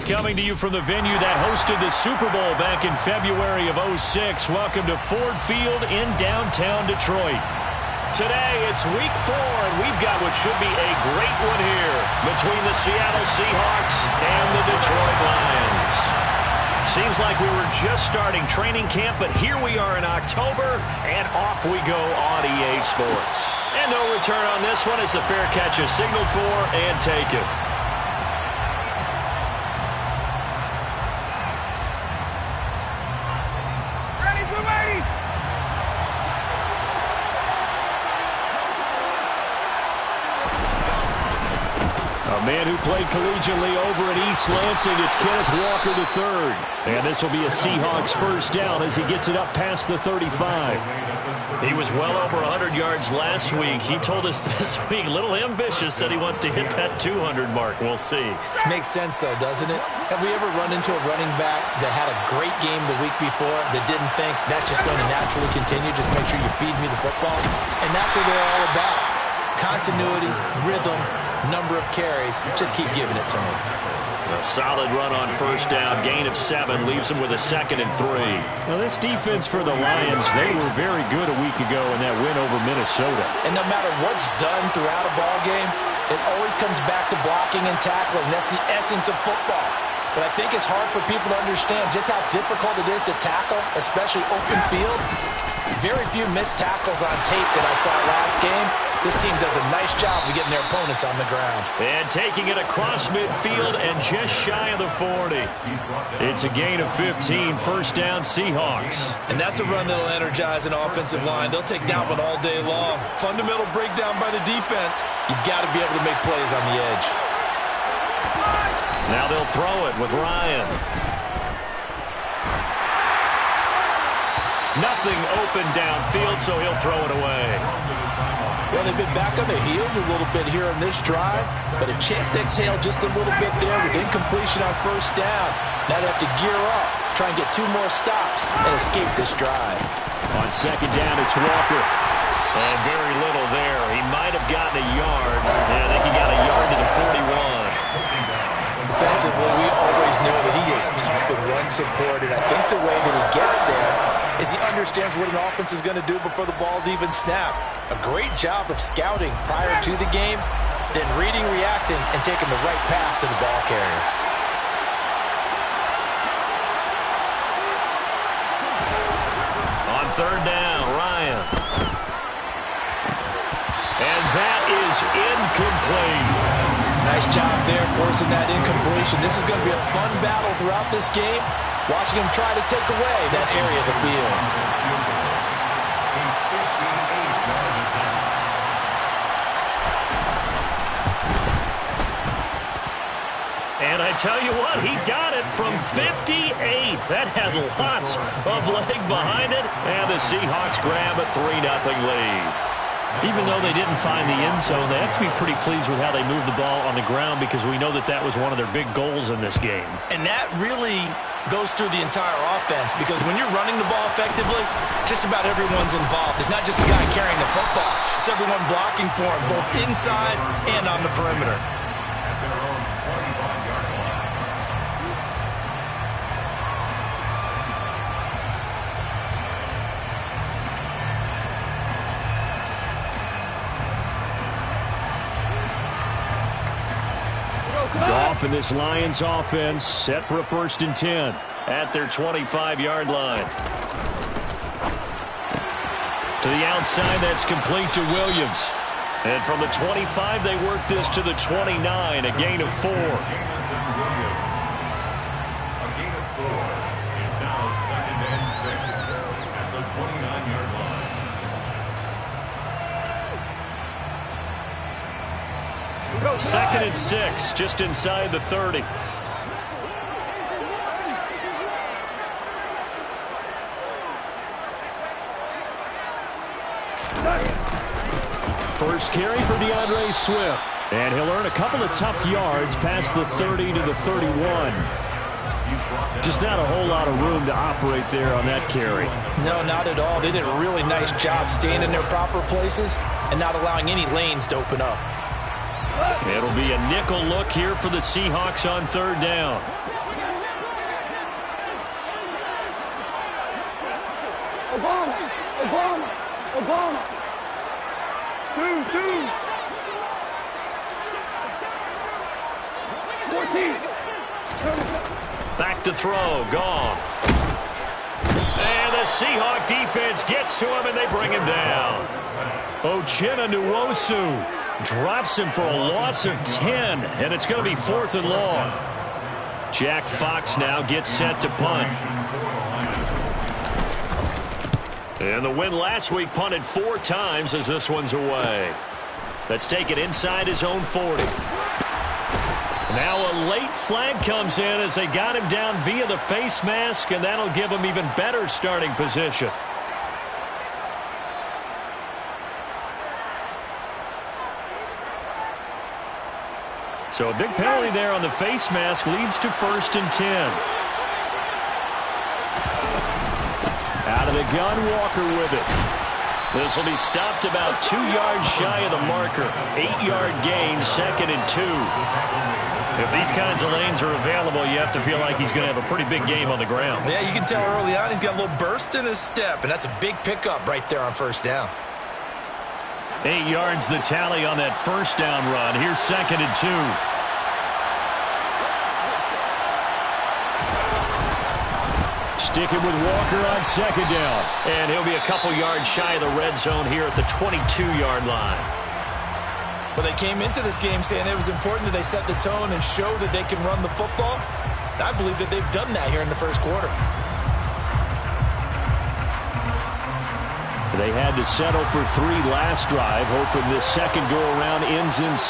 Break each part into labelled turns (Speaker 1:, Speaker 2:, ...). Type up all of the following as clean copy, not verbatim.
Speaker 1: Coming to you from the venue that hosted the Super Bowl back in February of '06. Welcome to Ford Field in downtown Detroit. Today, it's week 4, and we've got what should be a great one here between the Seattle Seahawks and the Detroit Lions. Seems like we were just starting training camp, but here we are in October, and off we go on EA Sports. And no return on this one as the fair catch is signaled for and taken. A man who played collegiately over at East Lansing, it's Kenneth Walker III. And this will be a Seahawks first down as he gets it up past the 35. He was well over 100 yards last week. He told us this week, a little ambitious, said he wants to hit that 200 mark. We'll see.
Speaker 2: Makes sense, though, doesn't it? Have we ever run into a running back that had a great game the week before that didn't think that's just going to naturally continue? Just make sure you feed me the football. And that's what they're all about. Continuity, rhythm, number of carries. Just keep giving it to him.
Speaker 1: A solid run on first down. Gain of 7 leaves him with a 2nd and 3. Now, this defense for the Lions, they were very good a week ago in that win over Minnesota.
Speaker 2: And no matter what's done throughout a ball game, it always comes back to blocking and tackling. That's the essence of football. But I think it's hard for people to understand just how difficult it is to tackle, especially open field. Very few missed tackles on tape that I saw last game. This team does a nice job of getting their opponents on the ground. And taking it across midfield and just shy of the 40.
Speaker 1: It's a gain of 15, first down Seahawks.
Speaker 2: And that's a run that'll energize an offensive line. They'll take that one all day long. Fundamental breakdown by the defense. You've got to be able to make plays on the edge.
Speaker 1: Now they'll throw it with Ryan. Nothing open downfield, so he'll throw it away.
Speaker 2: Well, they've been back on their heels a little bit here on this drive, but a chance to exhale just a little bit there with incompletion on first down. Now they have to gear up, try and get 2 more stops, and escape this drive.
Speaker 1: On second down, it's Walker. And very little there. He might have gotten a yard. Yeah, I think he got a yard to the 41.
Speaker 2: Defensively, we always know that he is tough and run support, and I think the way that he gets there is he understands what an offense is going to do before the ball's even snapped. A great job of scouting prior to the game, then reading, reacting, and taking the right path to the ball carrier.
Speaker 1: On third down, Ryan. And that is incomplete.
Speaker 2: Nice job there forcing that incompletion. This is going to be a fun battle throughout this game, watching him try to take away that area of the field.
Speaker 1: And I tell you what, he got it from 58. That had lots of leg behind it, and the Seahawks grab a 3-0 lead. Even though they didn't find the end zone, they have to be pretty pleased with how they moved the ball on the ground because we know that that was one of their big goals in this game.
Speaker 2: And that really goes through the entire offense because when you're running the ball effectively, just about everyone's involved. It's not just the guy carrying the football. It's everyone blocking for him, both inside and on the perimeter.
Speaker 1: Goff and this Lions offense set for a 1st and 10 at their 25-yard line. To the outside, that's complete to Williams. And from the 25, they work this to the 29, a gain of 4.
Speaker 3: A gain of 4 is now 2nd and 6 at the 29-yard line.
Speaker 1: 2nd and 6, just inside the 30. First carry for DeAndre Swift. And he'll earn a couple of tough yards past the 30 to the 31. Just not a whole lot of room to operate there on that carry.
Speaker 2: No, not at all. They did a really nice job staying in their proper places and not allowing any lanes to open up.
Speaker 1: It'll be a nickel look here for the Seahawks on third down. Back to throw. Gone. And the Seahawk defense gets to him, and they bring him down. Uchenna Nwosu drops him for a loss of 10, and it's going to be 4th and long. Jack Fox now gets set to punt. And the win last week punted 4 times as this one's away. That's taken inside his own 40. Now a late flag comes in as they got him down via the face mask, and that'll give him even better starting position. So a big penalty there on the face mask leads to 1st and 10. Out of the gun, Walker with it. This will be stopped about 2 yards shy of the marker. 8-yard gain, 2nd and 2. If these kinds of lanes are available, you have to feel like he's going to have a pretty big game on the ground.
Speaker 2: Yeah, you can tell early on he's got a little burst in his step, and that's a big pickup right there on 1st down.
Speaker 1: 8 yards the tally on that 1st down run. Here's 2nd and 2. Sticking with Walker on 2nd down. And he'll be a couple yards shy of the red zone here at the 22-yard line.
Speaker 2: Well, they came into this game saying it was important that they set the tone and show that they can run the football. I believe that they've done that here in the 1st quarter.
Speaker 1: They had to settle for 3 last drive, hoping this second go-around ends in 6.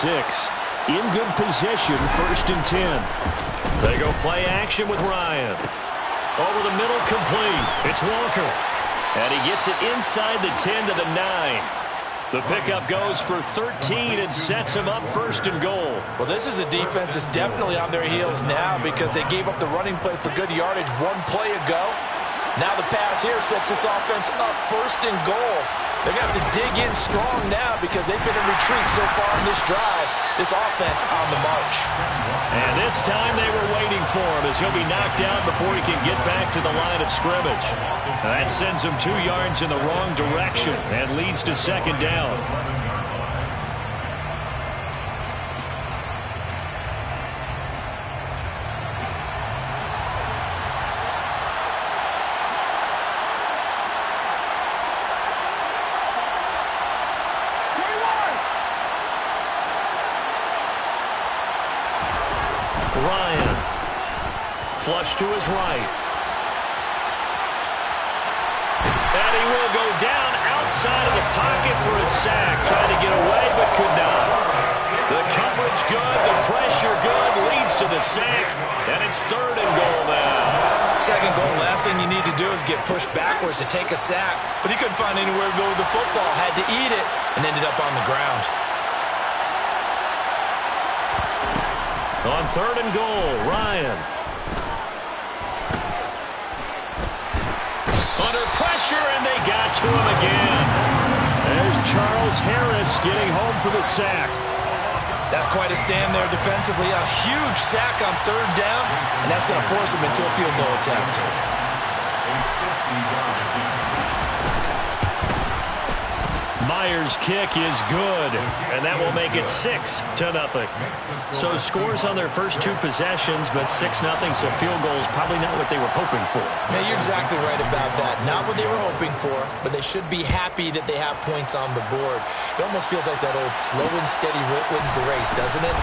Speaker 1: In good position, 1st and 10. They go play action with Ryan. Over the middle, complete. It's Walker. And he gets it inside the 10 to the 9. The pickup goes for 13 and sets him up 1st and goal.
Speaker 2: Well, this is a defense that's definitely on their heels now because they gave up the running play for good yardage 1 play ago. Now the pass here sets this offense up 1st and goal. They're going to have to dig in strong now because they've been in retreat so far in this drive. This offense on the march.
Speaker 1: And this time they were waiting for him as he'll be knocked down before he can get back to the line of scrimmage. That sends him 2 yards in the wrong direction and leads to 2nd down. Ryan. Flush to his right. And he will go down outside of the pocket for a sack. Trying to get away, but could not. The coverage good, the pressure good, leads to the sack, and it's 3rd and goal now.
Speaker 2: 2nd goal, last thing you need to do is get pushed backwards to take a sack. But he couldn't find anywhere to go with the football, had to eat it, and ended up on the ground.
Speaker 1: On 3rd and goal, Ryan. Under pressure, and they got to him again. There's Charles Harris getting home for the sack.
Speaker 2: That's quite a stand there defensively. A huge sack on 3rd down, and that's going to force him into a field goal attempt.
Speaker 1: Myers' kick is good, and that will make it 6-0. So scores on their first 2 possessions, but 6-0, so field goal is probably not what they were hoping for.
Speaker 2: Yeah, you're exactly right about that. Not what they were hoping for, but they should be happy that they have points on the board. It almost feels like that old slow and steady wins the race, doesn't it?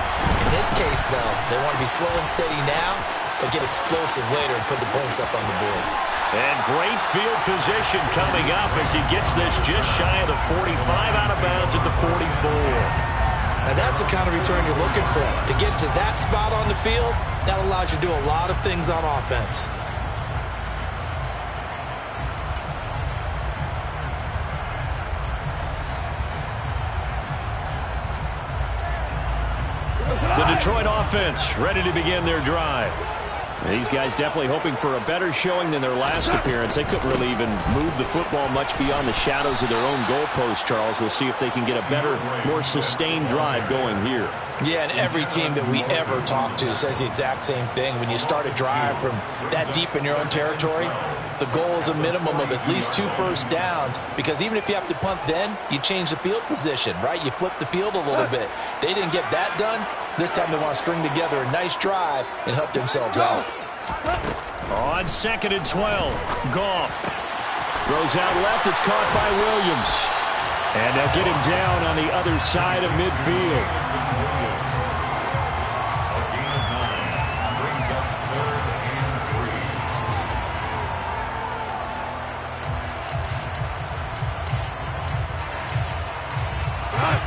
Speaker 2: In this case, though, they want to be slow and steady now, but get explosive later and put the points up on the board.
Speaker 1: And great field position coming up as he gets this just shy of the 45, out of bounds at the 44.
Speaker 2: Now that's the kind of return you're looking for. To get to that spot on the field, that allows you to do a lot of things on offense.
Speaker 1: The Detroit offense ready to begin their drive. These guys definitely hoping for a better showing than their last appearance. They couldn't really even move the football much beyond the shadows of their own goalpost, Charles. We'll see if they can get a better, more sustained drive going here.
Speaker 2: Yeah, and every team that we ever talk to says the exact same thing. When you start a drive from that deep in your own territory, the goal is a minimum of at least 2 first downs, because even if you have to punt then, you change the field position, right? You flip the field a little bit. They didn't get that done. This time they want to string together a nice drive and help themselves out.
Speaker 1: On 2nd and 12, Goff throws out left. It's caught by Williams. And they'll get him down on the other side of midfield.
Speaker 3: A gain of 9 brings up 3rd and 3.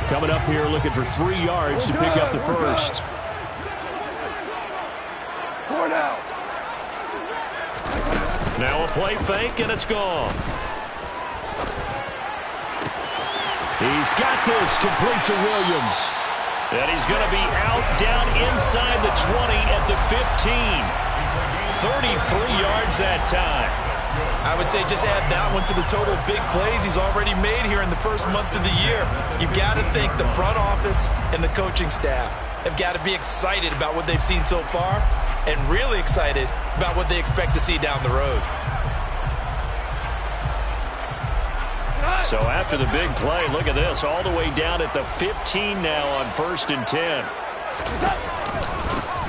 Speaker 1: Coming up here looking for 3 yards to pick up the first. Now a play fake, and it's gone. He's got this, complete to Williams. And he's going to be out down inside the 20 at the 15. 33 yards that time.
Speaker 2: I would say just add that one to the total of big plays he's already made here in the first month of the year. You've got to think the front office and the coaching staff have got to be excited about what they've seen so far and really excited about what they expect to see down the road.
Speaker 1: So after the big play, look at this, all the way down at the 15 now on 1st and 10.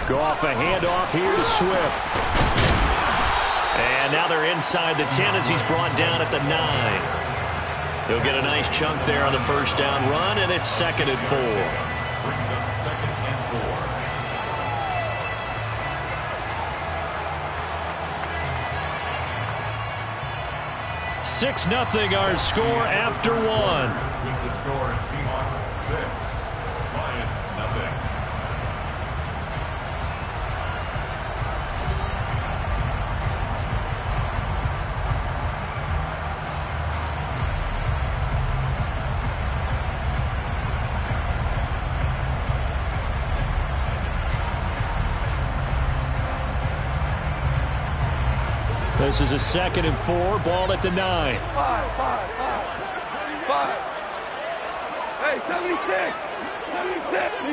Speaker 1: Goff a handoff here to Swift. And now they're inside the 10 as he's brought down at the 9. He'll get a nice chunk there on the first down run, and it's 2nd and 4.
Speaker 3: Brings up 2nd and 4.
Speaker 1: 6-0 our score after 1.
Speaker 3: With the score, Seahawks 6, Lions 0.
Speaker 1: This is a 2nd and 4, ball at the 9.
Speaker 4: 5. Hey, 76.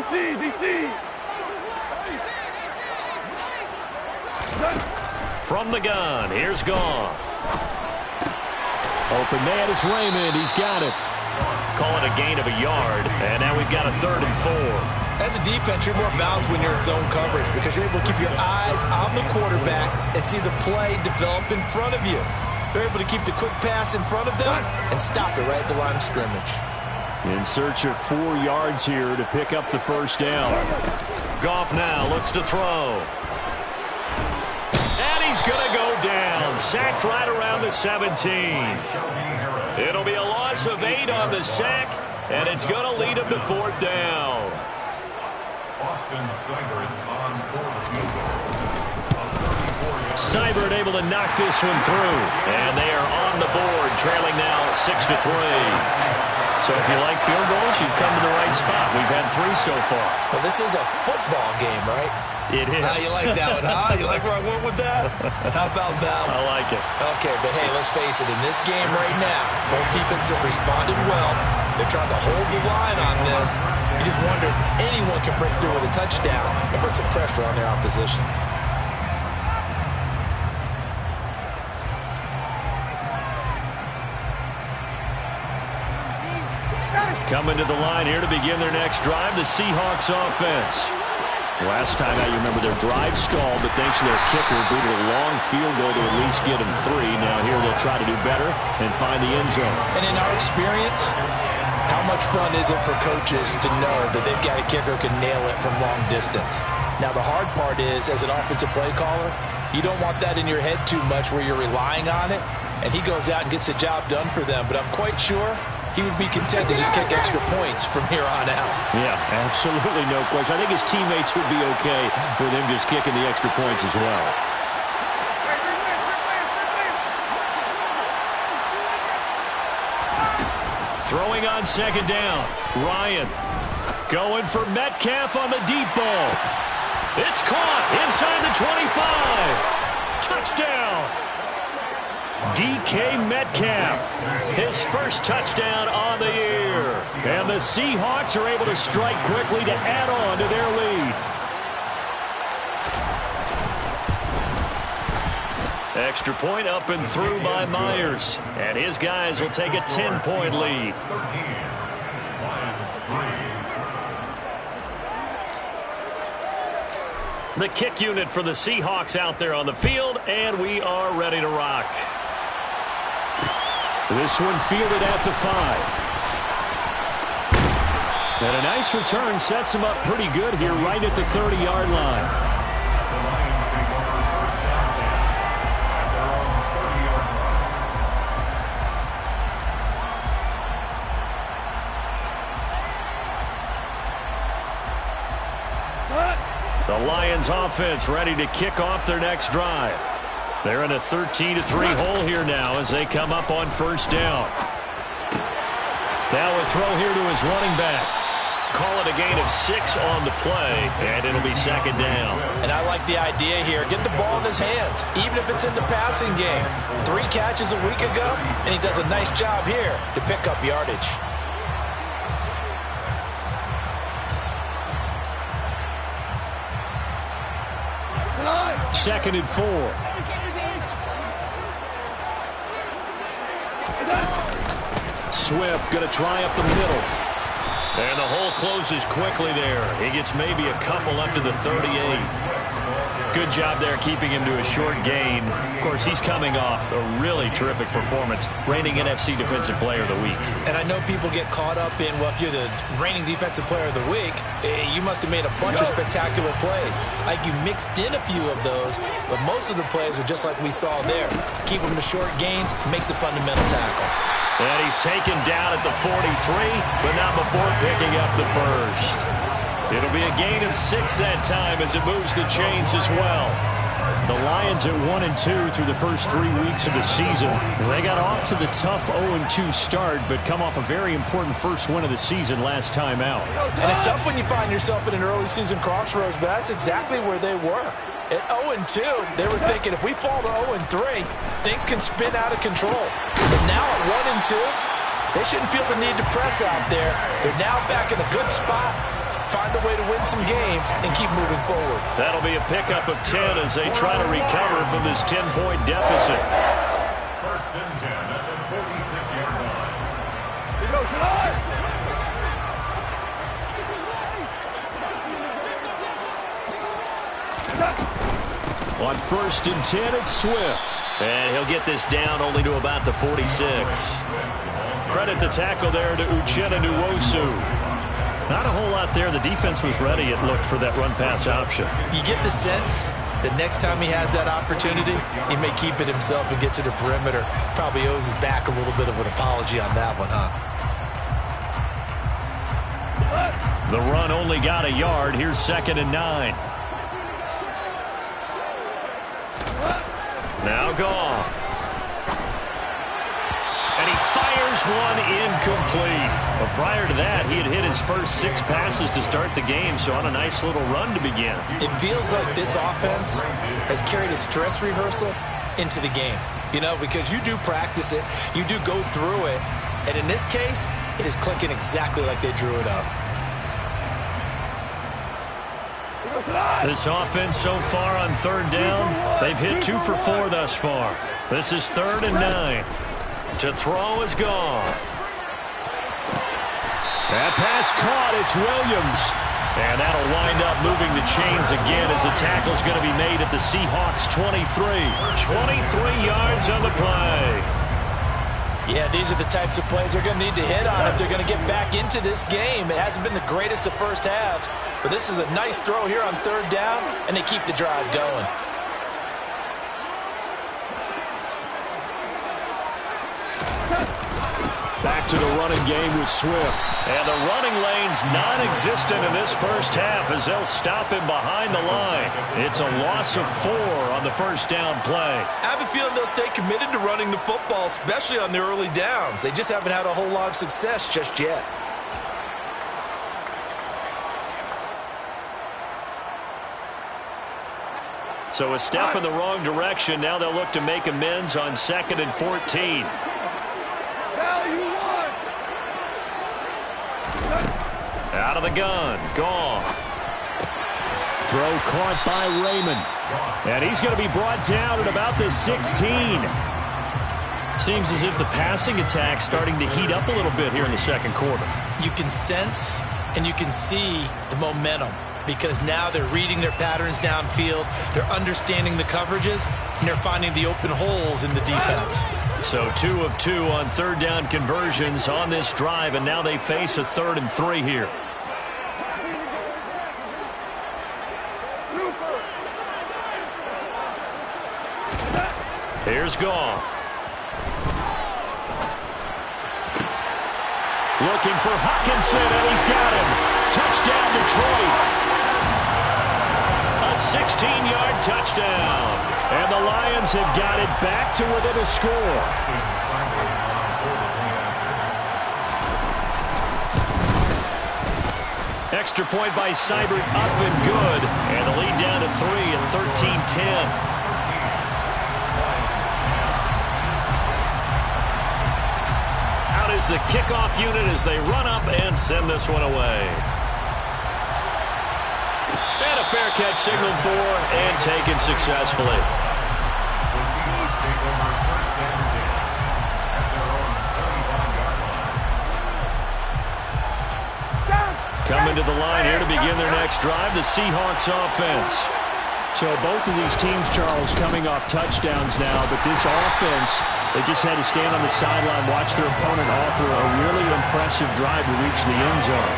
Speaker 4: DC.
Speaker 1: From the gun, here's Goff. Open man is Raymond. He's got it. Call it a gain of a yard, and now we've got a 3rd and 4.
Speaker 2: As a defense, you're more balanced when you're in zone coverage because you're able to keep your eyes on the quarterback and see the play develop in front of you. They're able to keep the quick pass in front of them and stop it right at the line of scrimmage.
Speaker 1: In search of 4 yards here to pick up the first down. Goff now looks to throw. And he's going to go down. Sacked right around the 17. It'll be a loss of 8 on the sack, and it's going to lead him to 4th down.
Speaker 3: Austin Seibert on 4th field goal.
Speaker 1: Seibert able to knock this one through, and they are on the board, trailing now 6-3. So if you like field goals, you've come to the right spot. We've had 3 so far.
Speaker 2: Well, this is a football game, right?
Speaker 1: It is.
Speaker 2: How you like that one, huh? You like where I went with that? How about that one?
Speaker 1: I like it.
Speaker 2: Okay, but hey, let's face it. In this game right now, both defenses have responded well. They're trying to hold the line on this. You just wonder if anyone can break through with a touchdown and put some pressure on their opposition.
Speaker 1: Coming to the line here to begin their next drive, the Seahawks offense. Last time I remember their drive stalled, but thanks to their kicker, booted a long field goal to at least get them 3. Now here they'll try to do better and find the end zone.
Speaker 2: And in our experience, how much fun is it for coaches to know that they've got a kicker who can nail it from long distance? Now the hard part is, as an offensive play caller, you don't want that in your head too much where you're relying on it, and he goes out and gets the job done for them. But I'm quite sure he would be content to just kick extra points from here on out.
Speaker 1: Yeah, absolutely no question. I think his teammates would be okay with him just kicking the extra points as well. Throwing on 2nd down. Ryan going for Metcalf on the deep ball. It's caught inside the 25. Touchdown. DK Metcalf, his first touchdown on the year. And the Seahawks are able to strike quickly to add on to their lead. Extra point up and through by Myers. And his guys will take a 10-point lead.
Speaker 3: 13. Lions 3.
Speaker 1: The kick unit for the Seahawks out there on the field, and we are ready to rock. This one fielded at the 5. And a nice return sets him up pretty good here right at the 30-yard line.
Speaker 3: The Lions take over first down at their own 30-yard line.
Speaker 1: The Lions offense ready to kick off their next drive. They're in a 13-3 hole here now as they come up on first down. Now a throw here to his running back. Call it a gain of 6 on the play, and it'll be second down.
Speaker 2: And I like the idea here. Get the ball in his hands, even if it's in the passing game. 3 catches a week ago, and he does a nice job here to pick up yardage.
Speaker 1: Second and 4. Swift going to try up the middle. And the hole closes quickly there. He gets maybe a couple up to the 38. Good job there keeping him to a short gain. Of course, he's coming off a really terrific performance, reigning NFC Defensive Player of the Week.
Speaker 2: And I know people get caught up in, well, if you're the reigning Defensive Player of the Week, you must have made a bunch of spectacular plays. Like you mixed in a few of those, but most of the plays are just like we saw there. Keep them to short gains, make the fundamental tackle.
Speaker 1: And he's taken down at the 43, but not before picking up the first. It'll be a gain of 6 that time as it moves the chains as well. The Lions at 1-2 through the first 3 weeks of the season. They got off to the tough 0-2 start, but come off a very important first win of the season last time out.
Speaker 2: And it's tough when you find yourself in an early season crossroads, but that's exactly where they were. At 0-2, they were thinking if we fall to 0-3, things can spin out of control. But now at 1-2, they shouldn't feel the need to press out there. They're now back in a good spot. Find a way to win some games and keep moving forward.
Speaker 1: That'll be a pickup of 10 as they try to recover from this 10-point deficit.
Speaker 3: First and 10 at the 46-yard line.
Speaker 4: Here goes tonight.
Speaker 1: On first and 10, it's Swift. And he'll get this down only to about the 46. Credit the tackle there to Uchenna Nwosu. Not a whole lot there. The defense was ready, it looked, for that run-pass option.
Speaker 2: You get the sense that next time he has that opportunity, he may keep it himself and get to the perimeter. Probably owes his back a little bit of an apology on that one, huh?
Speaker 1: The run only got a yard. Here's second and 9. Now Goff. And he fires one incomplete. But prior to that, he had hit his first 6 passes to start the game, so on a nice little run to begin.
Speaker 2: It feels like this offense has carried its dress rehearsal into the game. You know, because you do practice it, you do go through it, and in this case, it is clicking exactly like they drew it up.
Speaker 1: This offense so far on third down, they've hit 2 for 4 thus far. This is third and 9. To throw is Goff. That pass caught. It's Williams. And that'll wind up moving the chains again as the tackle's going to be made at the Seahawks 23. 23 yards on the play.
Speaker 2: Yeah, these are the types of plays they're going to need to hit on if they're going to get back into this game. It hasn't been the greatest of first halves, but this is a nice throw here on third down, and they keep the drive going.
Speaker 1: Back to the running game with Swift. And the running lane's non-existent in this first half as they'll stop him behind the line. It's a loss of 4 on the first down play.
Speaker 2: I have a feeling they'll stay committed to running the football, especially on their early downs. They just haven't had a whole lot of success just yet.
Speaker 1: So a step in the wrong direction. Now they'll look to make amends on second and 14. Out of the gun, Goff. throw caught by Raymond. And he's going to be brought down at about the 16. Seems as if the passing attack's starting to heat up a little bit here in the second quarter.
Speaker 2: You can sense and you can see the momentum because now they're reading their patterns downfield, they're understanding the coverages, and they're finding the open holes in the defense.
Speaker 1: So 2 of 2 on third down conversions on this drive, and now they face a 3rd and 3 here. Here's Goff. Looking for Hockenson, and he's got him. Touchdown, Detroit. A 16-yard touchdown. And the Lions have got it back to within a score. Extra point by Seibert, up and good. And the lead down to 3 at 13-10. Is the kickoff unit as they run up and send this one away. And a fair catch signaled for and taken successfully.
Speaker 3: The Seahawks take over first down and 10 at their own 35-yard line.
Speaker 1: Coming to the line here to begin their next drive, the Seahawks offense. So both of these teams, Charles, coming off touchdowns now, but this offense, they just had to stand on the sideline, watch their opponent author a really impressive drive to reach the end zone.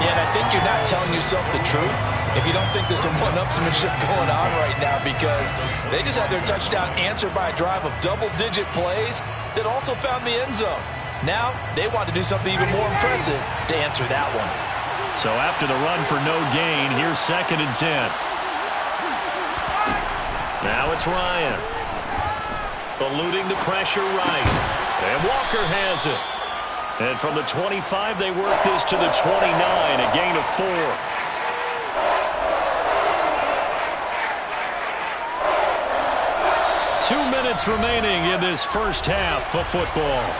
Speaker 2: Yeah, and I think you're not telling yourself the truth if you don't think there's some one-upsmanship going on right now because they just had their touchdown answered by a drive of double-digit plays that also found the end zone. Now, they want to do something even more impressive to answer that one.
Speaker 1: So after the run for no gain, here's 2nd and 10. Now it's Ryan. Eluding the pressure right. And Walker has it. And from the 25, they work this to the 29, a gain of 4. 2 minutes remaining in this first half of football.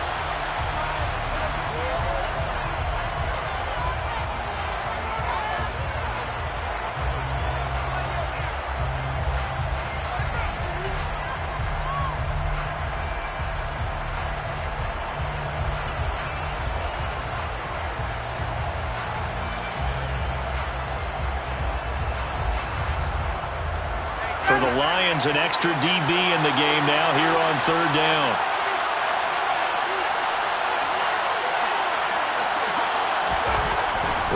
Speaker 1: For the Lions, an extra DB in the game now here on 3rd down.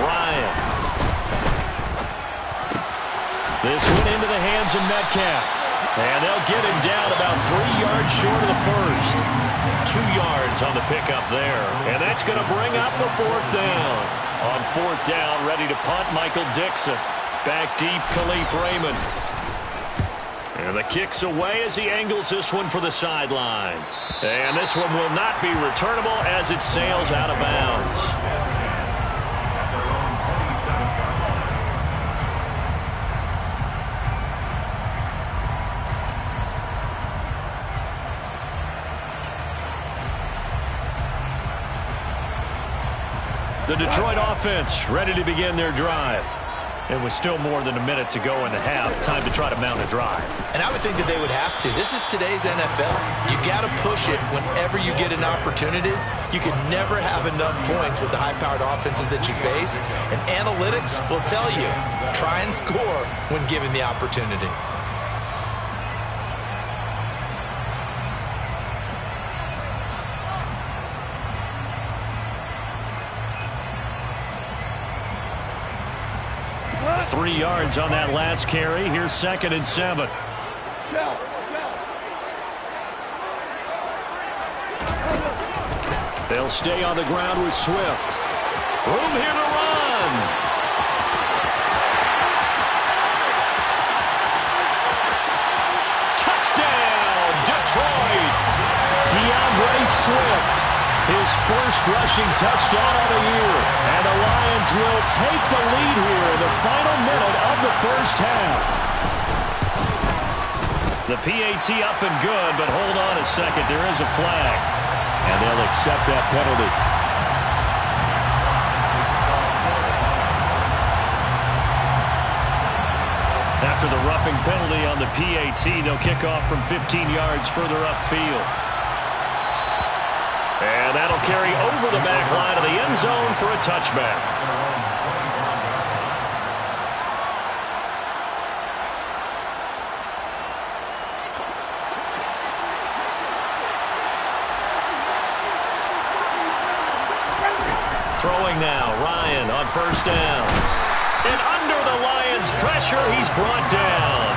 Speaker 1: Ryan. This one into the hands of Metcalf. And they'll get him down about 3 yards short of the first. 2 yards on the pickup there. And that's going to bring up the 4th down. On 4th down, ready to punt, Michael Dixon. Back deep, Khalif Raymond. And the kick's away as he angles this one for the sideline. And this one will not be returnable as it sails out of bounds. The Detroit offense ready to begin their drive. It was still more than a minute to go in the half. Time to try to mount a drive.
Speaker 2: And I would think that they would have to. This is today's NFL. You got to push it whenever you get an opportunity. You can never have enough points with the high-powered offenses that you face. And analytics will tell you, try and score when given the opportunity.
Speaker 1: Three yards on that last carry. Here's 2nd and 7. They'll stay on the ground with Swift. Room here to run. Touchdown, Detroit. DeAndre Swift. His first rushing touchdown of the year. And the Lions will take the lead here in the final minute of the first half. The PAT up and good, but hold on a second. There is a flag. And they'll accept that penalty. After the roughing penalty on the PAT, they'll kick off from 15 yards further upfield. And that'll carry over the back line of the end zone for a touchback. Throwing now, Ryan on first down. And under the Lions' pressure, he's brought down.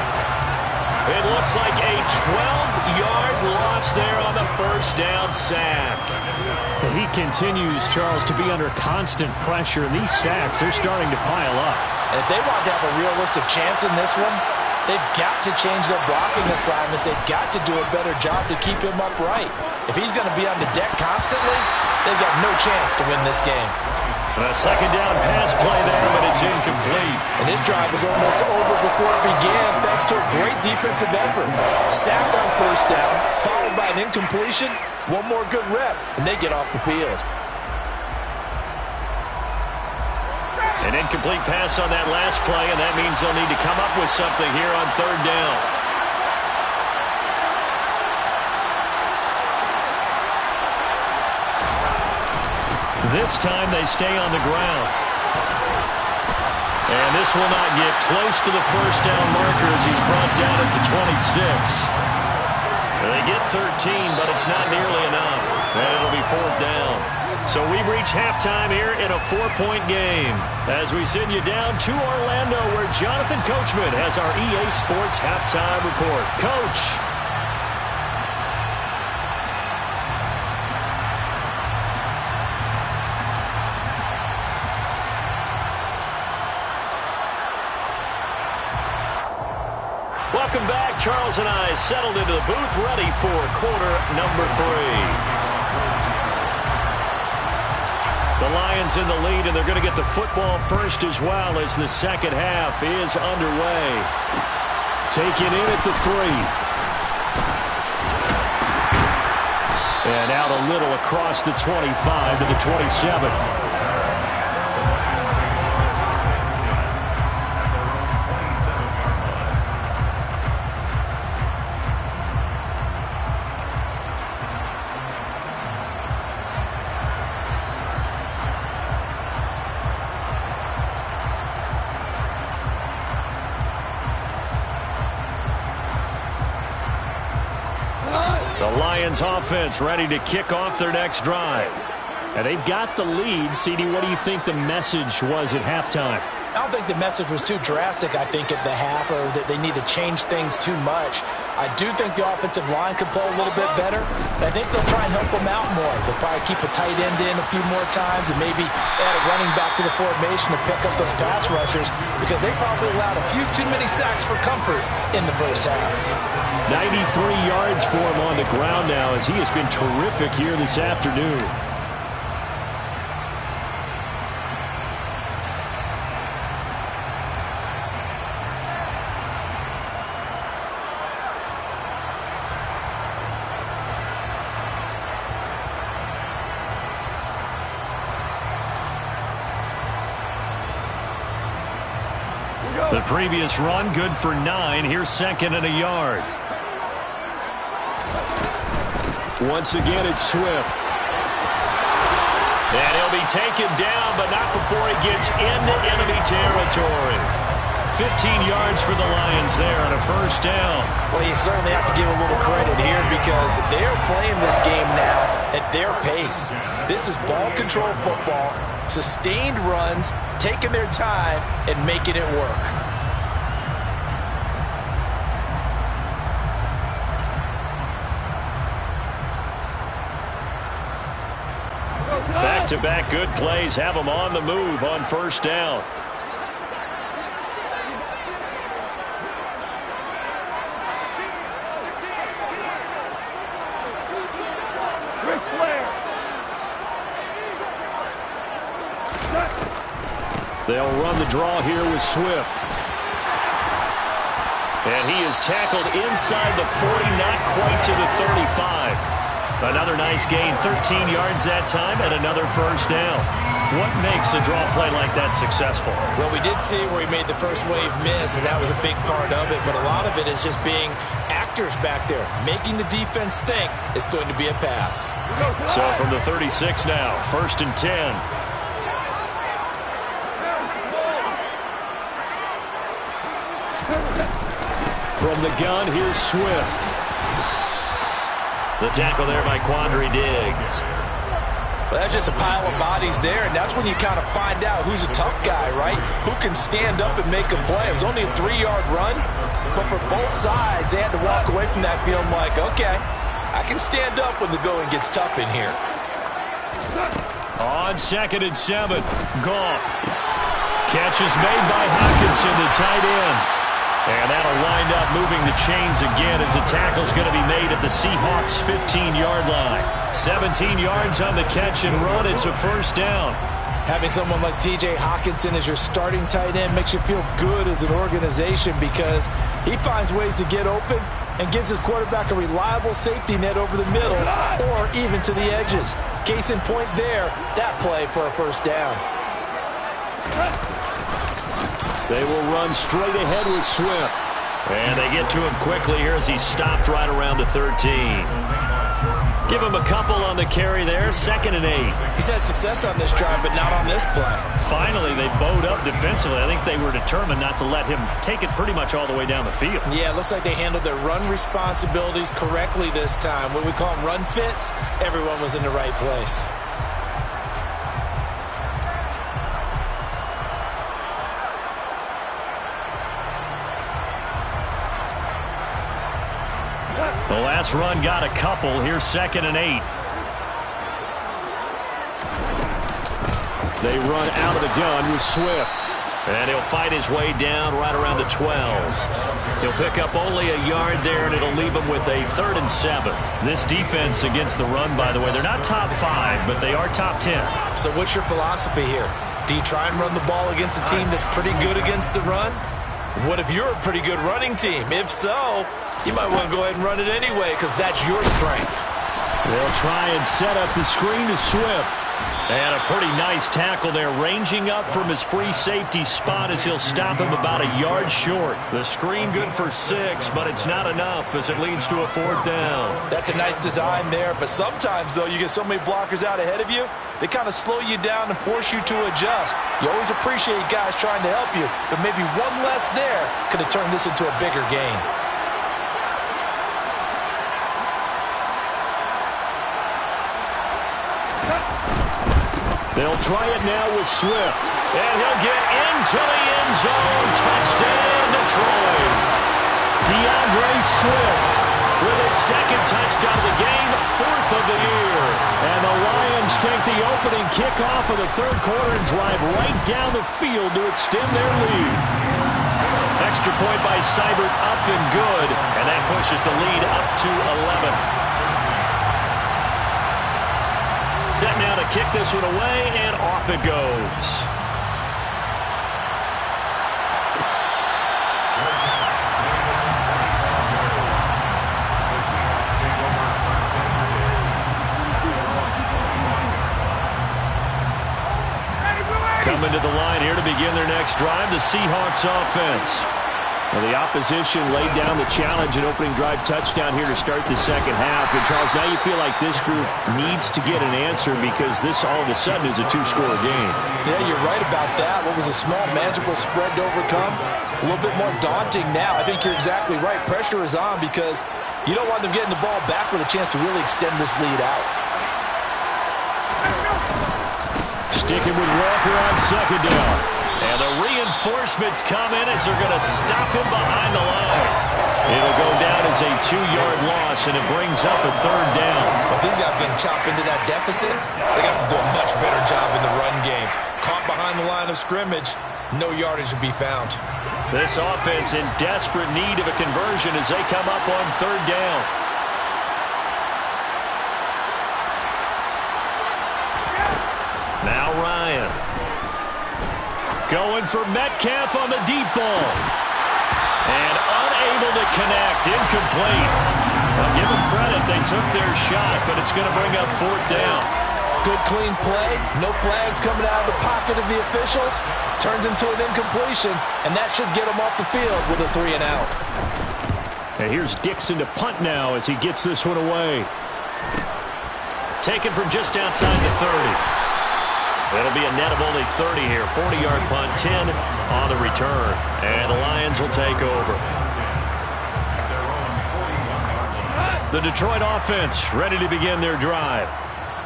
Speaker 1: It looks like a 12-yard loss there on the first down sack.
Speaker 5: He continues, Charles, to be under constant pressure. These sacks, they're starting to pile up.
Speaker 2: And if they want to have a realistic chance in this one, they've got to change their blocking assignments. They've got to do a better job to keep him upright. If he's going to be on the deck constantly, they've got no chance to win this game.
Speaker 1: A second down pass play there, but it's incomplete.
Speaker 2: And this drive was almost over before it began, thanks to a great defensive effort. Sacked on first down, followed by an incompletion, one more good rep, and they get off the field.
Speaker 1: An incomplete pass on that last play, and that means they'll need to come up with something here on third down. This time they stay on the ground. And this will not get close to the first down marker as he's brought down at the 26. They get 13, but it's not nearly enough. And it'll be fourth down. So we've reached halftime here in a 4-point game. As we send you down to Orlando, where Jonathan Coachman has our EA Sports halftime report. Coach. Welcome back. Charles and I settled into the booth, ready for quarter number 3. The Lions in the lead, and they're going to get the football first as well as the second half is underway. Taken in at the 3. And out a little across the 25 to the 27. Offense ready to kick off their next drive. And they've got the lead. CD, what do you think the message was at halftime?
Speaker 2: I don't think the message was too drastic, I think, at the half, or that they need to change things too much. I do think the offensive line could play a little bit better. I think they'll try and help them out more. They'll probably keep a tight end in a few more times and maybe add a running back to the formation to pick up those pass rushers, because they probably allowed a few too many sacks for comfort in the first half.
Speaker 1: 93 yards for him on the ground now, as he has been terrific here this afternoon. The previous run, good for 9. Here's second and a yard. Once again, it's Swift. And he'll be taken down, but not before he gets into enemy territory. 15 yards for the Lions there on a first down.
Speaker 2: Well, you certainly have to give a little credit here, because they're playing this game now at their pace. This is ball control football, sustained runs, taking their time, and making it work.
Speaker 1: Back-to-back good plays have them on the move on first down. They'll run the draw here with Swift. And he is tackled inside the 40, not quite to the 35. Another nice gain, 13 yards that time, and another first down. What makes a draw play like that successful?
Speaker 2: Well, we did see where he made the first wave miss, and that was a big part of it. But a lot of it is just being actors back there, making the defense think it's going to be a pass.
Speaker 1: So from the 36 now, 1st and 10. From the gun, here's Swift. The tackle there by Quandre Diggs.
Speaker 2: Well, that's just a pile of bodies there, and that's when you kind of find out who's a tough guy, right? Who can stand up and make a play. It was only a 3-yard run, but for both sides, they had to walk away from that feeling like, okay, I can stand up when the going gets tough in here.
Speaker 1: On 2nd and 7, Goff. Catch is made by Hockenson, the tight end. And that'll wind up moving the chains again as the tackle's going to be made at the Seahawks' 15-yard line. 17 yards on the catch and run. It's a first down.
Speaker 2: Having someone like T.J. Hockenson as your starting tight end makes you feel good as an organization because he finds ways to get open and gives his quarterback a reliable safety net over the middle or even to the edges. Case in point there, that play for a first down.
Speaker 1: They will run straight ahead with Swift. And they get to him quickly here as he stopped right around the 13. Give him a couple on the carry there, 2nd and 8.
Speaker 2: He's had success on this drive, but not on this play.
Speaker 1: Finally, they bowed up defensively. I think they were determined not to let him take it pretty much all the way down the field.
Speaker 2: Yeah, it looks like they handled their run responsibilities correctly this time. What we call them run fits, everyone was in the right place.
Speaker 1: The last run got a couple. Here's 2nd and 8. They run out of the gun with Swift. And he'll fight his way down right around the 12. He'll pick up only a yard there, and it'll leave him with a 3rd and 7. This defense against the run, by the way, they're not top 5, but they are top 10.
Speaker 2: So what's your philosophy here? Do you try and run the ball against a team that's pretty good against the run? What if you're a pretty good running team? If so, you might want to go ahead and run it anyway because that's your strength.
Speaker 1: They'll try and set up the screen to Swift. And a pretty nice tackle there, ranging up from his free safety spot as he'll stop him about a yard short. The screen good for 6, but it's not enough as it leads to a 4th down.
Speaker 2: That's a nice design there, but sometimes, though, you get so many blockers out ahead of you, they kind of slow you down and force you to adjust. You always appreciate guys trying to help you, but maybe one less there could have turned this into a bigger game.
Speaker 1: They'll try it now with Swift. And he'll get into the end zone. Touchdown, Detroit. DeAndre Swift with his 2nd touchdown of the game, 4th of the year. And the Lions take the opening kickoff of the 3rd quarter and drive right down the field to extend their lead. Extra point by Seibert, up and good. And that pushes the lead up to 11. Set now to kick this one away, and off it goes. Coming to the line here to begin their next drive, the Seahawks offense. Well, the opposition laid down the challenge and opening drive touchdown here to start the 2nd half. And, Charles, now you feel like this group needs to get an answer because this all of a sudden is a 2-score game.
Speaker 2: Yeah, you're right about that. What was a small, manageable spread to overcome, a little bit more daunting now. I think you're exactly right. Pressure is on because you don't want them getting the ball back with a chance to really extend this lead out.
Speaker 1: Sticking with Walker on 2nd down. And the reinforcements come in as they're going to stop him behind the line. It'll go down as a 2-yard loss, and it brings up a 3rd down.
Speaker 2: If these guys are going to chop into that deficit, they got to do a much better job in the run game. Caught behind the line of scrimmage, no yardage to be found.
Speaker 1: This offense in desperate need of a conversion as they come up on 3rd down. Now Ryan. Going for Metcalf on the deep ball. And unable to connect. Incomplete. Well, give them credit. They took their shot, but it's going to bring up 4th down.
Speaker 2: Good, clean play. No flags coming out of the pocket of the officials. Turns into an incompletion, and that should get them off the field with a 3-and-out.
Speaker 5: And here's Dixon to punt now as he gets this one away.
Speaker 1: Taken from just outside the 30. It'll be a net of only 30 here. 40-yard punt, 10 on the return. And the Lions will take over. The Detroit offense ready to begin their drive.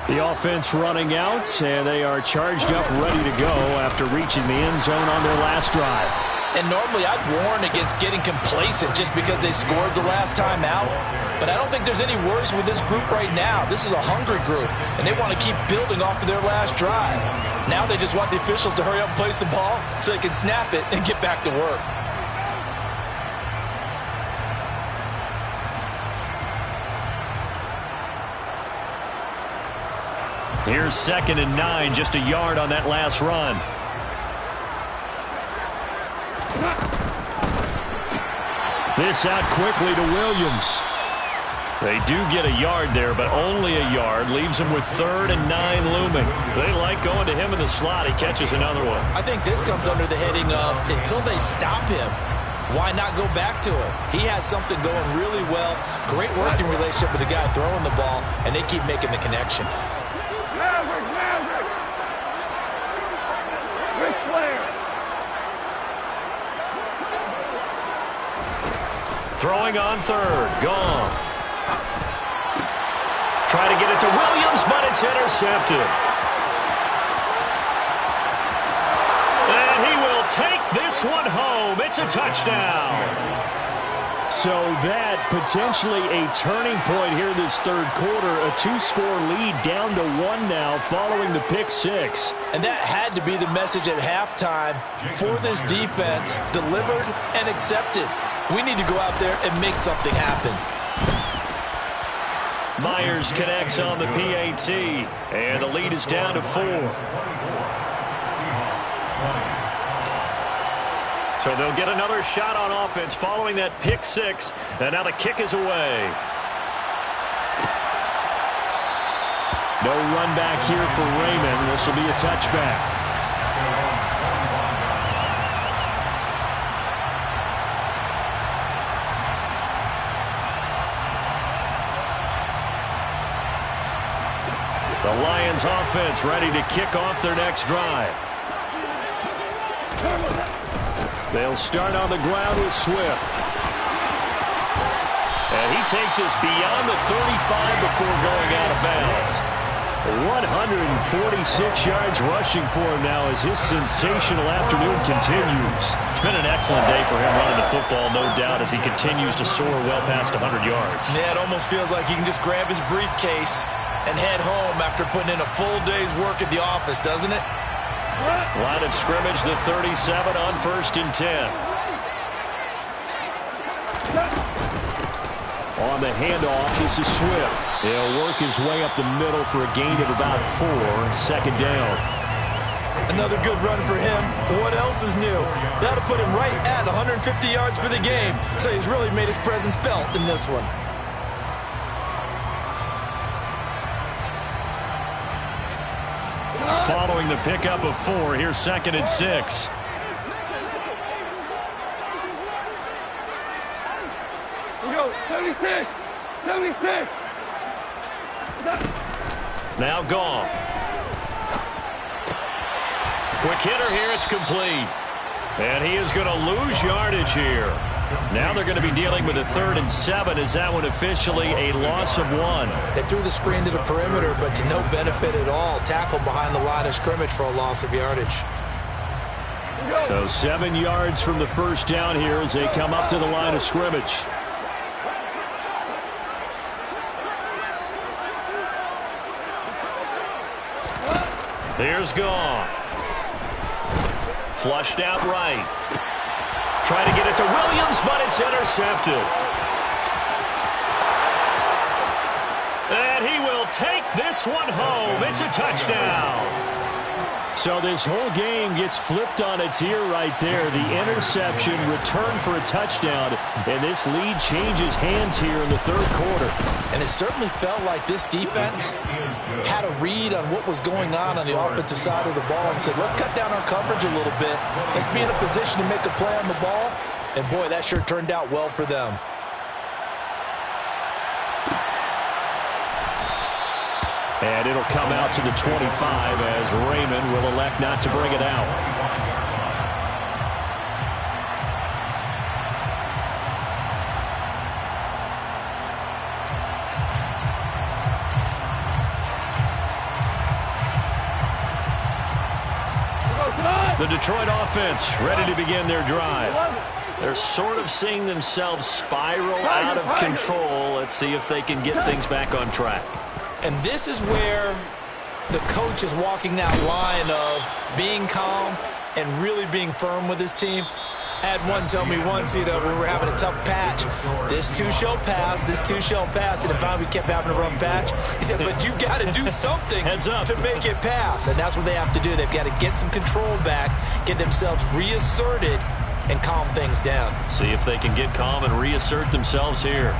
Speaker 1: The offense running out, and they are charged up, ready to go after reaching the end zone on their last drive.
Speaker 2: And normally I'd warn against getting complacent just because they scored the last time out. But I don't think there's any worries with this group right now. This is a hungry group, and they want to keep building off of their last drive. Now they just want the officials to hurry up and place the ball so they can snap it and get back to work.
Speaker 1: Here's 2nd and 9, just a yard on that last run. This out quickly to Williams. They do get a yard there, but only a yard. Leaves them with 3rd and 9 looming. They like going to him in the slot. He catches another one.
Speaker 2: I think this comes under the heading of until they stop him, why not go back to it? He has something going really well. Great working relationship with the guy throwing the ball, and they keep making the connection.
Speaker 1: Throwing on 3rd. Goff. Try to get it to Williams, but it's intercepted. And he will take this one home. It's a touchdown.
Speaker 5: So that potentially a turning point here this 3rd quarter. A 2-score lead down to 1 now following the pick 6.
Speaker 2: And that had to be the message at halftime for this defense. Delivered and accepted. We need to go out there and make something happen.
Speaker 1: Myers connects on the PAT, and the lead is down to 4. So they'll get another shot on offense following that pick 6, and now the kick is away.
Speaker 5: No run back here for Raymond. This will be a touchback.
Speaker 1: The Lions offense ready to kick off their next drive.
Speaker 5: They'll start on the ground with Swift.
Speaker 1: And he takes us beyond the 35 before going out of bounds.
Speaker 5: 146 yards rushing for him now as his sensational afternoon continues.
Speaker 1: It's been an excellent day for him running the football, no doubt, as he continues to soar well past 100 yards.
Speaker 2: Yeah, it almost feels like he can just grab his briefcase and head home after putting in a full day's work at the office, doesn't it?
Speaker 1: Line of scrimmage, the 37 on 1st and 10.
Speaker 5: On the handoff, this is Swift. He'll work his way up the middle for a gain of about 4. 2nd down.
Speaker 2: Another good run for him. What else is new? That'll put him right at 150 yards for the game, so he's really made his presence felt in this one.
Speaker 1: Following the pickup of 4, here's 2nd and 6.
Speaker 4: We go, 76! 76!
Speaker 1: Now Goff. Quick hitter here, it's complete. And he is going to lose yardage here. Now they're going to be dealing with a 3rd and 7. Is that one officially a loss of 1?
Speaker 2: They threw the screen to the perimeter, but to no benefit at all. Tackled behind the line of scrimmage for a loss of yardage.
Speaker 5: So 7 yards from the 1st down here as they come up to the line of scrimmage.
Speaker 1: Here's Goff. Flushed out right. Trying to get it to Williams, but it's intercepted. And he will take this one home. It's a touchdown.
Speaker 5: So this whole game gets flipped on its ear right there. The interception, return for a touchdown, and this lead changes hands here in the third quarter.
Speaker 2: And it certainly felt like this defense had a read on what was going on the offensive side of the ball and said, let's cut down our coverage a little bit. Let's be in a position to make a play on the ball. And, boy, that sure turned out well for them.
Speaker 5: And it'll come out to the 25 as Raymond will elect not to bring it out. The Detroit offense ready to begin their drive. They're sort of seeing themselves spiral out of control. Let's see if they can get things back on track.
Speaker 2: And this is where the coach is walking that line of being calm and really being firm with his team. I had one tell me once, when we were having a tough patch, this too shall pass, this too shall pass. And finally we kept having a rough patch. He said, but you've got to do something to make it pass. And that's what they have to do. They've got to get some control back, get themselves reasserted, and calm things down.
Speaker 5: See if they can get calm and reassert themselves here.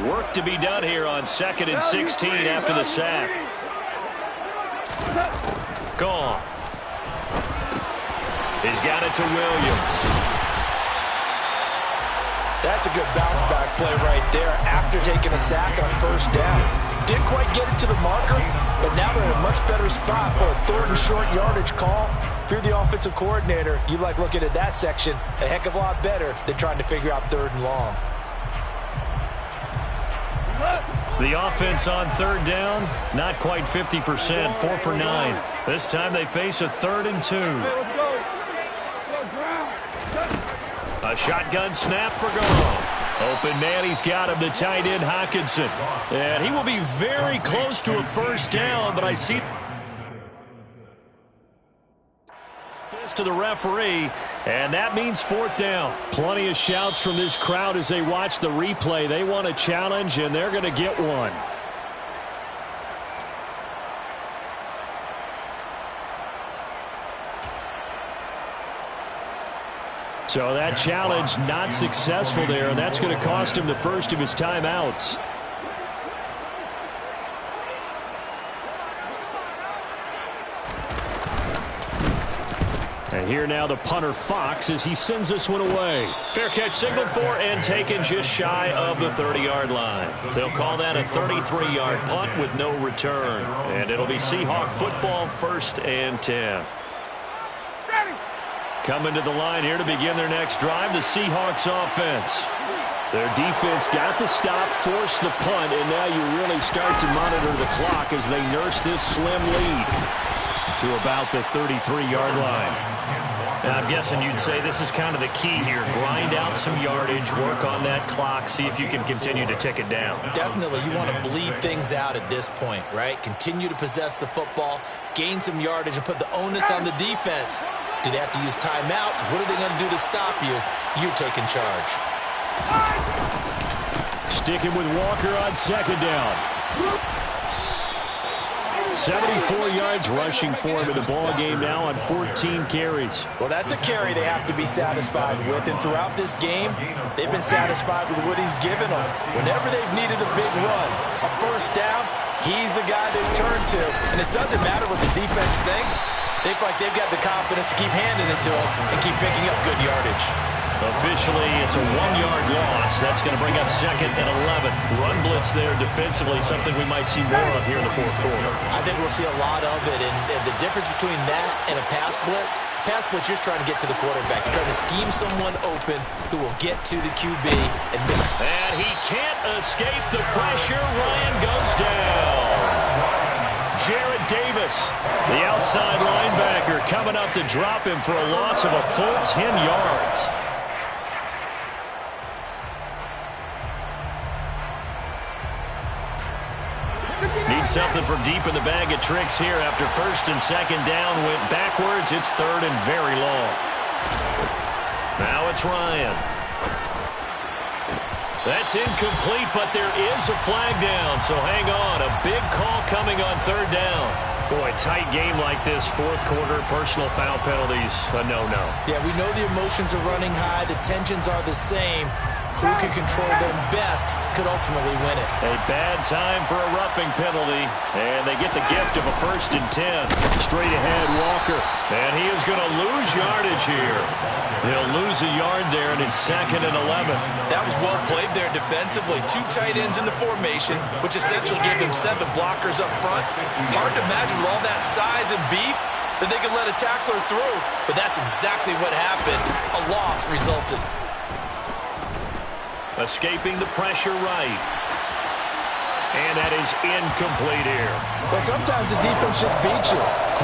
Speaker 5: Work to be done here on 2nd and 16 after the sack. Gone. He's got it to Williams.
Speaker 2: That's a good bounce back play right there after taking a sack on first down. Didn't quite get it to the marker, but now they're in a much better spot for a 3rd and short yardage call. If you're the offensive coordinator, you like looking at that section a heck of a lot better than trying to figure out 3rd and long.
Speaker 5: The offense on 3rd down, not quite 50%, 4 for 9. This time they face a 3rd and 2. A shotgun snap for goal. Open man, he's got him, the tight end Hockenson. And he will be very close to a first down, but I see to the referee, and that means 4th down. Plenty of shouts from this crowd as they watch the replay. They want a challenge, and they're going to get one. So that challenge not successful there, and that's going to cost him the first of his timeouts. And here now the punter Fox as he sends this one away. Fair catch signaled for and taken just shy of the 30-yard line. They'll call that a 33-yard punt with no return. And it'll be Seahawk football, 1st and 10. Coming to the line here to begin their next drive, the Seahawks offense. Their defense got the stop, forced the punt, and now you really start to monitor the clock as they nurse this slim lead to about the 33-yard line. Now, I'm guessing you'd say this is kind of the key here. Grind out some yardage, work on that clock, see if you can continue to tick it down.
Speaker 2: Definitely. You want to bleed things out at this point, right? Continue to possess the football, gain some yardage, and put the onus on the defense. Do they have to use timeouts? What are they going to do to stop you? You're taking charge.
Speaker 5: Sticking with Walker on 2nd down. 74 yards rushing for him in the ball game now on 14 carries.
Speaker 2: Well, that's a carry they have to be satisfied with. And throughout this game, they've been satisfied with what he's given them. Whenever they've needed a big run, a first down, he's the guy they turn to. And it doesn't matter what the defense thinks. They feel like they've got the confidence to keep handing it to him and keep picking up good yardage.
Speaker 5: Officially, it's a 1-yard loss. That's going to bring up 2nd and 11. Run blitz there defensively, something we might see more of here in the 4th quarter.
Speaker 2: I think we'll see a lot of it. And the difference between that and a pass blitz just trying to get to the quarterback. Trying to scheme someone open who will get to the QB.
Speaker 5: And he can't escape the pressure. Ryan goes down. Jarrett Davis, the outside linebacker, coming up to drop him for a loss of a full 10 yards. Need something from deep in the bag of tricks here after 1st and 2nd down went backwards. It's 3rd and very long.
Speaker 1: Now it's Ryan. That's incomplete, but there is a flag down, so hang on. A big call coming on third down. Boy, tight game like this, fourth quarter, personal foul penalties, a no-no.
Speaker 2: Yeah, we know the emotions are running high, the tensions are the same. Who can control them best could ultimately win it.
Speaker 1: A bad time for a roughing penalty, and they get the gift of a 1st and 10. Straight ahead, Walker, and he is going to lose yardage here. He'll lose a yard there, and it's 2nd and 11.
Speaker 2: That was well played there defensively. 2 tight ends in the formation, which essentially gave them 7 blockers up front. Hard to imagine with all that size and beef that they could let a tackler through, but that's exactly what happened. A loss resulted.
Speaker 1: Escaping the pressure right. And that is incomplete here.
Speaker 2: Well, sometimes the defense just beats you.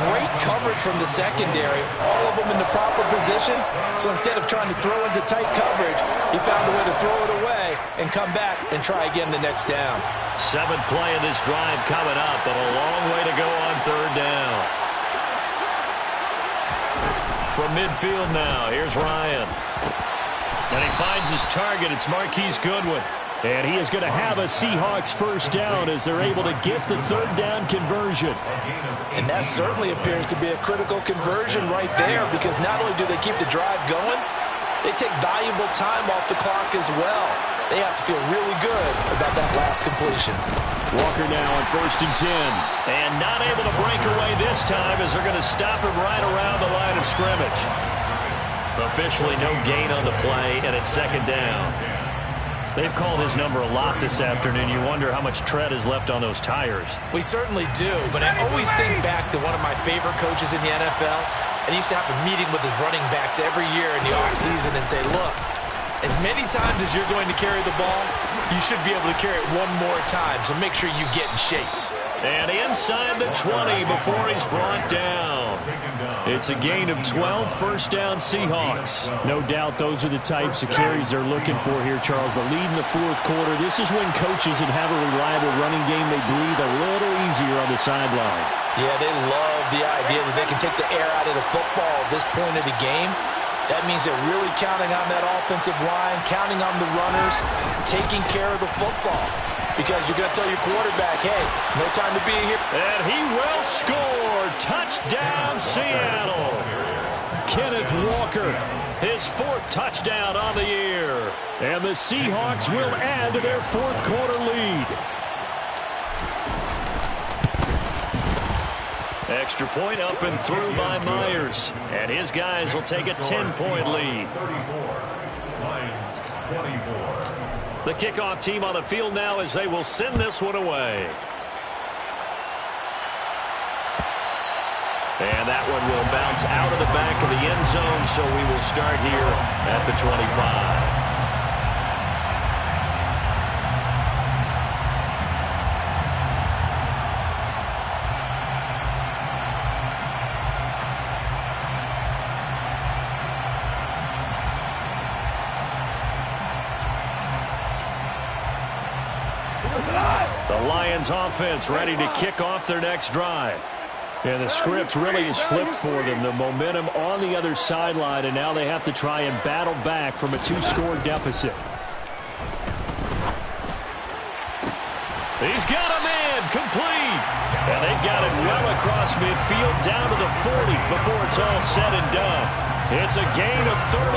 Speaker 2: Great coverage from the secondary. All of them in the proper position. So instead of trying to throw into tight coverage, he found a way to throw it away and come back and try again the next down.
Speaker 1: 7th play of this drive coming up, but a long way to go on third down. From midfield now, here's Ryan. And he finds his target. It's Marquise Goodwin. And he is going to have a Seahawks 1st down as they're able to get the 3rd down conversion.
Speaker 2: And that certainly appears to be a critical conversion right there, because not only do they keep the drive going, they take valuable time off the clock as well. They have to feel really good about that last completion.
Speaker 1: Walker now on 1st and 10. And not able to break away this time as they're going to stop him right around the line of scrimmage. Officially no gain on the play, and it's 2nd down. They've called his number a lot this afternoon. You wonder how much tread is left on those tires.
Speaker 2: We certainly do, but I always think back to one of my favorite coaches in the NFL, and he used to have a meeting with his running backs every year in the offseason and say, look, as many times as you're going to carry the ball, you should be able to carry it one more time, so make sure you get in shape.
Speaker 1: And inside the 20 before he's brought down. It's a gain of 12, 1st down Seahawks. No doubt those are the types of carries they're looking for here, Charles. The lead in the 4th quarter. This is when coaches that have a reliable running game, they breathe a little easier on the sideline.
Speaker 2: Yeah, they love the idea that they can take the air out of the football at this point of the game. That means they're really counting on that offensive line, counting on the runners, taking care of the football. Because you're going to tell your quarterback, hey, no time to be here.
Speaker 1: And he will score. Touchdown, Seattle. Kenneth Walker, his 4th touchdown on the year. And the Seahawks will add to their 4th quarter lead. Extra point up and through by Myers. And his guys will take a 10-point lead.
Speaker 3: 34. Lions 24.
Speaker 1: The kickoff team on the field now as they will send this one away. And that one will bounce out of the back of the end zone, so we will start here at the 25. The Lions offense ready to kick off their next drive. And the script really is flipped for them. The momentum on the other sideline, and now they have to try and battle back from a 2-score deficit. He's got a man, complete. And they've got it well across midfield down to the 40 before it's all said and done. It's a gain of 35.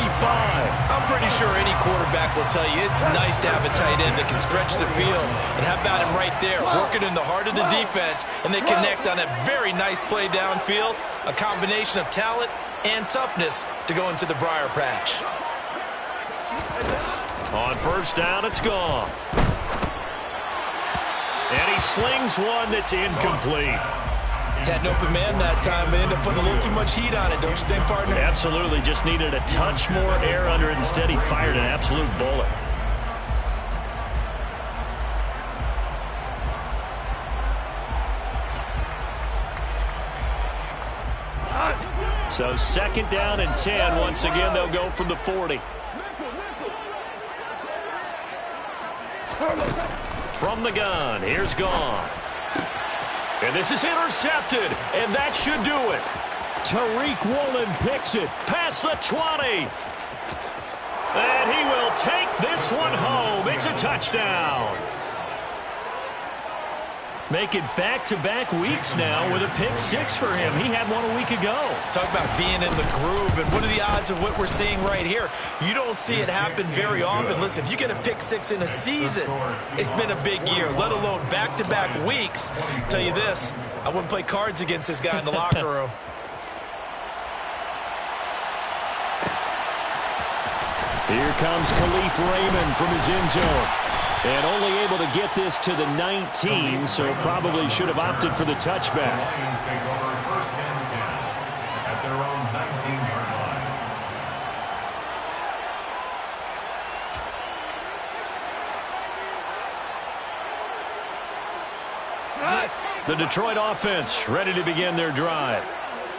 Speaker 2: I'm pretty sure any quarterback will tell you it's nice to have a tight end that can stretch the field. And how about him right there, working in the heart of the defense, and they connect on a very nice play downfield, a combination of talent and toughness to go into the briar patch.
Speaker 1: On 1st down, it's gone. And he slings one that's incomplete.
Speaker 2: Had an open man that time, but ended up putting a little too much heat on it, don't you think, partner?
Speaker 1: Absolutely. Just needed a touch more air under it. Instead, he fired an absolute bullet. So 2nd down and 10. Once again, they'll go from the 40. From the gun, here's Goff. And this is intercepted, and that should do it. Tariq Woolen picks it past the 20. And he will take this one home. It's a touchdown. Make it back-to-back weeks now with a pick six for him. He had one a week ago.
Speaker 2: Talk about being in the groove, and what are the odds of what we're seeing right here? You don't see it happen very often. Listen, if you get a pick six in a season, it's been a big year, let alone back-to-back weeks. I'll tell you this, I wouldn't play cards against this guy in the locker room.
Speaker 5: Here comes Khalif Raymond from his end zone. And only able to get this to the 19, so probably should have opted for the touchback.
Speaker 3: Lions take over first and 10 at their own 19-yard line.
Speaker 1: The Detroit offense ready to begin their drive.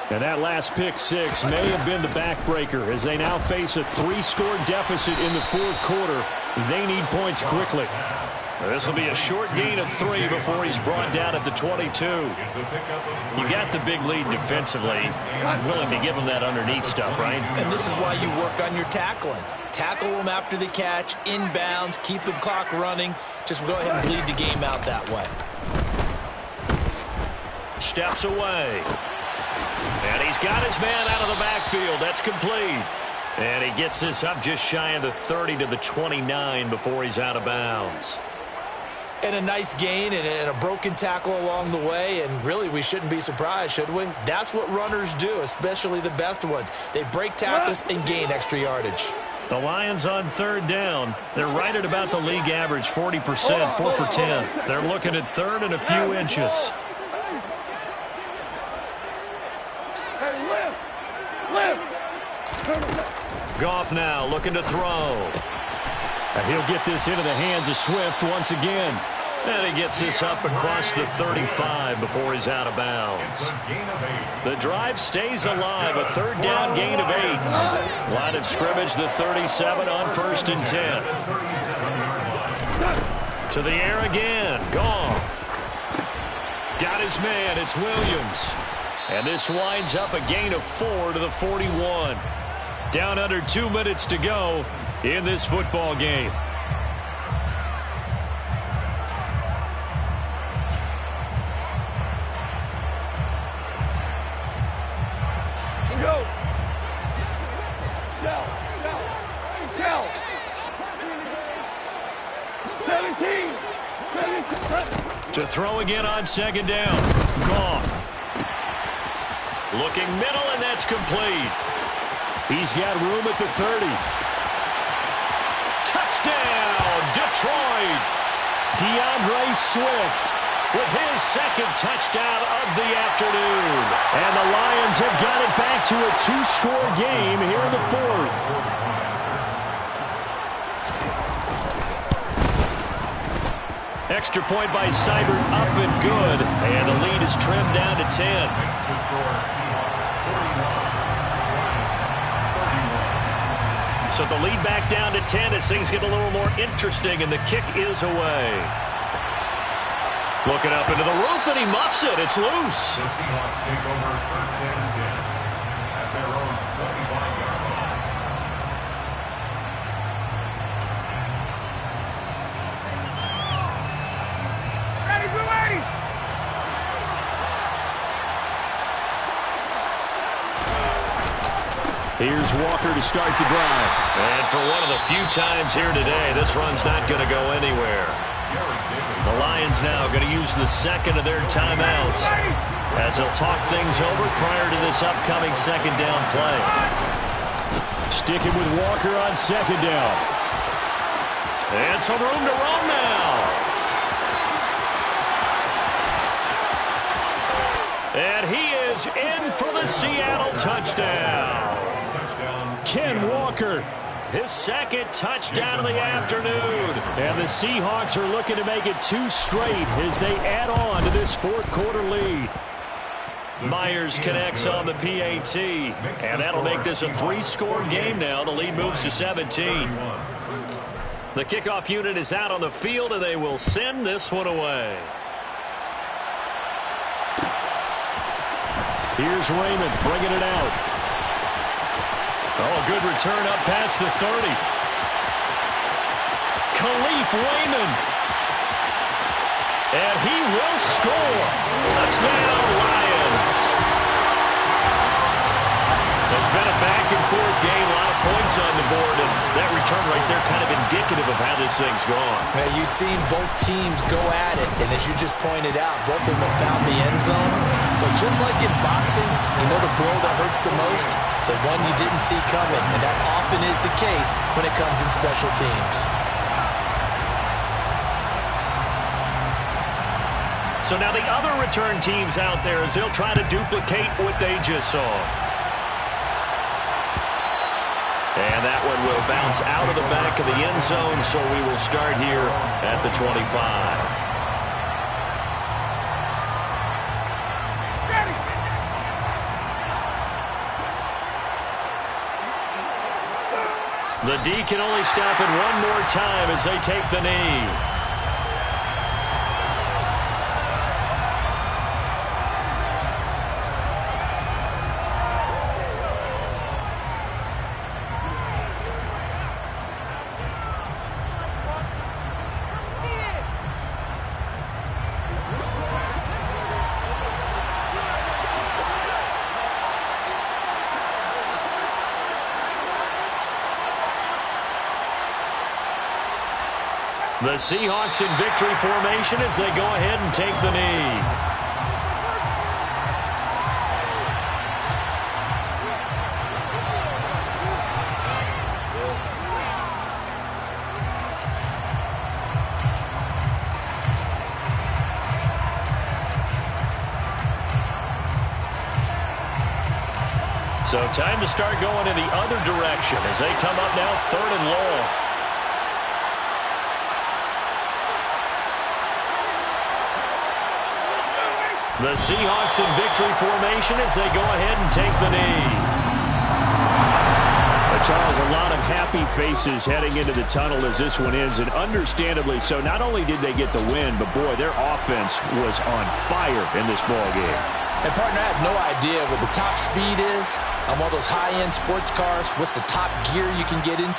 Speaker 1: And that last pick six may have been the backbreaker as they now face a 3-score deficit in the fourth quarter. They need points quickly. This will be a short gain of 3 before he's brought down at the 22. You got the big lead defensively. Willing to give him that underneath stuff, right?
Speaker 2: And this is why you work on your tackling. Tackle them after the catch, inbounds, keep the clock running. Just go ahead and bleed the game out that way.
Speaker 1: Steps away. And he's got his man out of the backfield. That's complete. And he gets this up just shy of the 30 to the 29 before he's out of bounds.
Speaker 2: And a nice gain and a broken tackle along the way. And really, we shouldn't be surprised, should we? That's what runners do, especially the best ones. They break tackles and gain extra yardage.
Speaker 1: The Lions on third down. They're right at about the league average, 40%, 4 for 10. They're looking at third and a few inches. Goff now looking to throw. And he'll get this into the hands of Swift once again. And he gets this up across the 35 before he's out of bounds. The drive stays alive. A third down gain of 8. Line of scrimmage, the 37 on first and 10. To the air again. Goff. Got his man. It's Williams. And this winds up a gain of 4 to the 41. Down under 2 minutes to go in this football game.
Speaker 4: Go. Go. 17.
Speaker 1: To throw again on second down. Goff. Looking middle, and that's complete. He's got room at the 30. Touchdown, Detroit. DeAndre Swift with his second touchdown of the afternoon. And the Lions have got it back to a 2-score game here in the fourth. Extra point by Seibert, up and good. And the lead is trimmed down to 10.
Speaker 3: Makes the score Seahawks 41.
Speaker 1: So the lead back down to 10 as things get a little more interesting, and the kick is away. Looking up into the roof, and he muffs it. It's loose.
Speaker 3: The Seahawks take over first and 10 at their own 25-yard line.
Speaker 4: Ready, we're ready.
Speaker 5: Here's Walker to start the drive.
Speaker 1: And for one of the few times here today, this run's not going to go anywhere. The Lions now going to use the second of their timeouts as they'll talk things over prior to this upcoming second down play.
Speaker 5: Sticking with Walker on second down.
Speaker 1: And some room to roam now. And he is in for the Seattle touchdown.
Speaker 5: Ken Walker.
Speaker 1: His second touchdown of the afternoon.
Speaker 5: And the Seahawks are looking to make it 2 straight as they add on to this fourth quarter lead.
Speaker 1: Myers connects on the PAT. And that'll make this a 3-score game now. The lead moves to 17. The kickoff unit is out on the field, and they will send this one away.
Speaker 5: Here's Raymond bringing it out.
Speaker 1: Oh, a good return up past the 30. Khalif Raymond. And he will score. Touchdown, Lions. It's been a back-and-forth game, a lot of points on the board, and that return right there kind of indicative of how this thing's gone.
Speaker 2: Yeah, you've seen both teams go at it, and as you just pointed out, both of them have found the end zone. But just like in boxing, you know the blow that hurts the most? The one you didn't see coming, and that often is the case when it comes in special teams.
Speaker 1: So now the other return teams out there as they'll try to duplicate what they just saw. And that one will bounce out of the back of the end zone, so we will start here at the 25. The D can only stop it one more time as they take the knee. The Seahawks in victory formation as they go ahead and take the knee. So time to start going in the other direction as they come up now 3rd and long. The Seahawks in victory formation as they go ahead and take the knee.
Speaker 5: Charles, a lot of happy faces heading into the tunnel as this one ends, and understandably so. Not only did they get the win, but boy, their offense was on fire in this ball game.
Speaker 2: And partner, I have no idea what the top speed is on one of those high-end sports cars. What's the top gear you can get into?